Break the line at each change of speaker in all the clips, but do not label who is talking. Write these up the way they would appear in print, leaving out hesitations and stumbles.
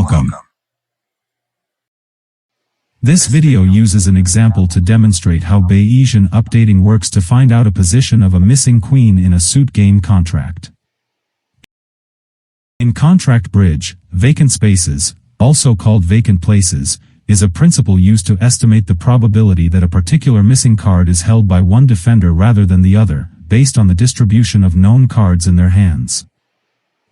Welcome. This video uses an example to demonstrate how Bayesian updating works to find out a position of a missing queen in a suit game contract. In contract bridge, vacant spaces, also called vacant places, is a principle used to estimate the probability that a particular missing card is held by one defender rather than the other, based on the distribution of known cards in their hands.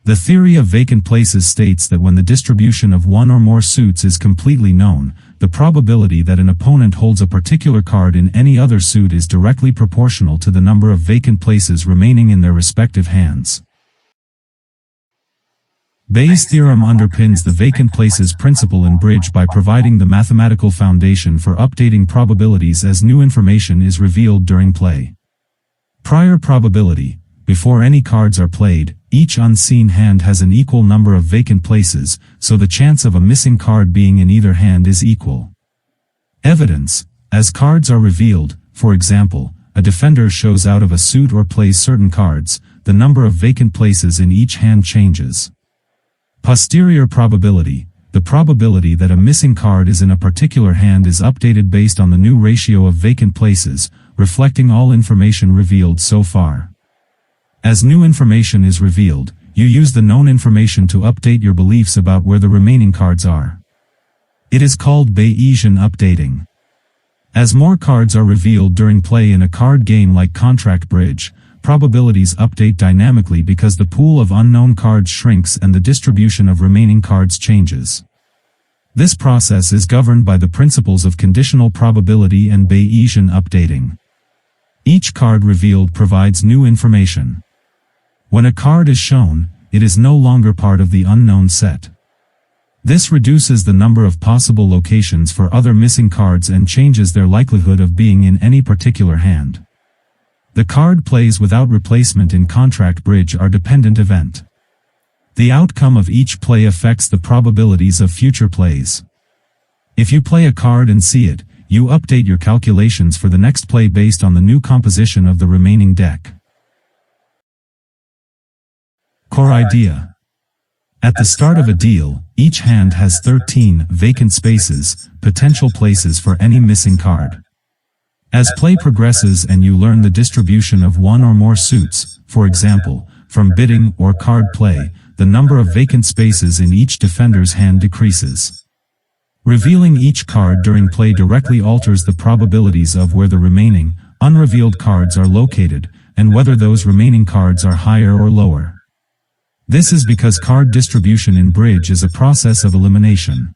The theory of vacant places states that when the distribution of one or more suits is completely known, the probability that an opponent holds a particular card in any other suit is directly proportional to the number of vacant places remaining in their respective hands. Bayes' theorem underpins the vacant places principle in bridge by providing the mathematical foundation for updating probabilities as new information is revealed during play. Prior probability: before any cards are played, each unseen hand has an equal number of vacant places, so the chance of a missing card being in either hand is equal. Evidence: as cards are revealed, for example, a defender shows out of a suit or plays certain cards, the number of vacant places in each hand changes. Posterior probability: the probability that a missing card is in a particular hand is updated based on the new ratio of vacant places, reflecting all information revealed so far. As new information is revealed, you use the known information to update your beliefs about where the remaining cards are. It is called Bayesian updating. As more cards are revealed during play in a card game like contract bridge, probabilities update dynamically because the pool of unknown cards shrinks and the distribution of remaining cards changes. This process is governed by the principles of conditional probability and Bayesian updating. Each card revealed provides new information. When a card is shown, it is no longer part of the unknown set. This reduces the number of possible locations for other missing cards and changes their likelihood of being in any particular hand. The card plays without replacement in contract bridge are dependent event. The outcome of each play affects the probabilities of future plays. If you play a card and see it, you update your calculations for the next play based on the new composition of the remaining deck. Core idea: at the start of a deal, each hand has 13 vacant spaces, potential places for any missing card. As play progresses and you learn the distribution of one or more suits, for example, from bidding or card play, the number of vacant spaces in each defender's hand decreases. Revealing each card during play directly alters the probabilities of where the remaining, unrevealed cards are located, and whether those remaining cards are higher or lower. This is because card distribution in bridge is a process of elimination.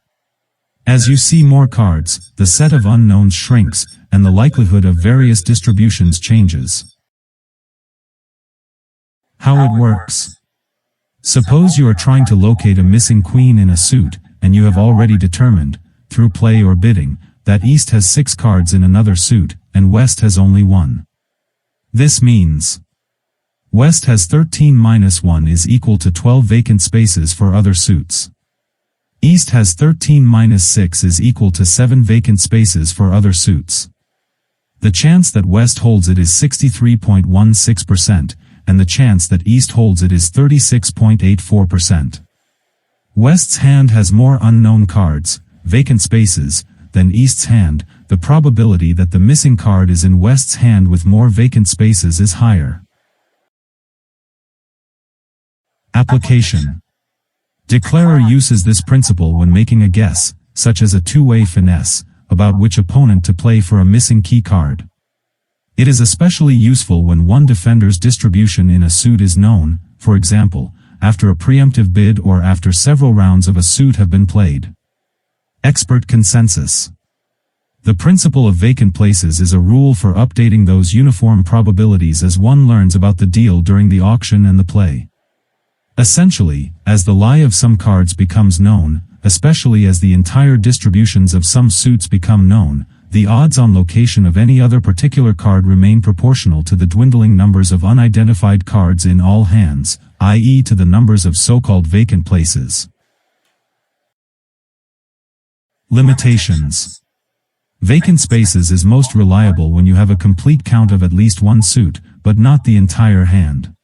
As you see more cards, the set of unknowns shrinks, and the likelihood of various distributions changes. How it works. Suppose you are trying to locate a missing queen in a suit, and you have already determined, through play or bidding, that East has 6 cards in another suit, and West has only 1. This means West has 13 minus 1 is equal to 12 vacant spaces for other suits. East has 13 minus 6 is equal to 7 vacant spaces for other suits. The chance that West holds it is 63.16%, and the chance that East holds it is 36.84%. West's hand has more unknown cards, vacant spaces, than East's hand. The probability that the missing card is in West's hand with more vacant spaces is higher. Application. Declarer uses this principle when making a guess, such as a two-way finesse, about which opponent to play for a missing key card. It is especially useful when one defender's distribution in a suit is known, for example, after a preemptive bid or after several rounds of a suit have been played. Expert consensus. The principle of vacant places is a rule for updating those uniform probabilities as one learns about the deal during the auction and the play. Essentially, as the lie of some cards becomes known, especially as the entire distributions of some suits become known, the odds on location of any other particular card remain proportional to the dwindling numbers of unidentified cards in all hands, i.e. to the numbers of so-called vacant places. Limitations. Vacant spaces is most reliable when you have a complete count of at least one suit, but not the entire hand.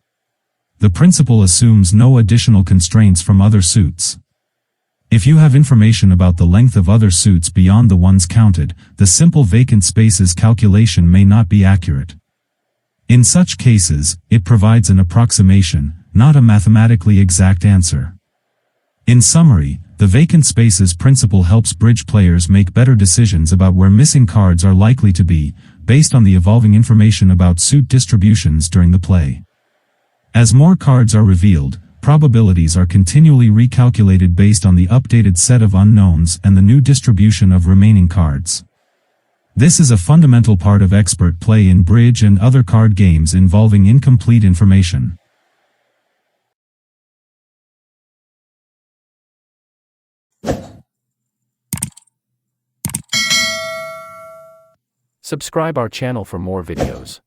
The principle assumes no additional constraints from other suits. If you have information about the length of other suits beyond the ones counted, the simple vacant spaces calculation may not be accurate. In such cases, it provides an approximation, not a mathematically exact answer. In summary, the vacant spaces principle helps bridge players make better decisions about where missing cards are likely to be, based on the evolving information about suit distributions during the play. As more cards are revealed, probabilities are continually recalculated based on the updated set of unknowns and the new distribution of remaining cards. This is a fundamental part of expert play in bridge and other card games involving incomplete information.
Subscribe our channel for more videos.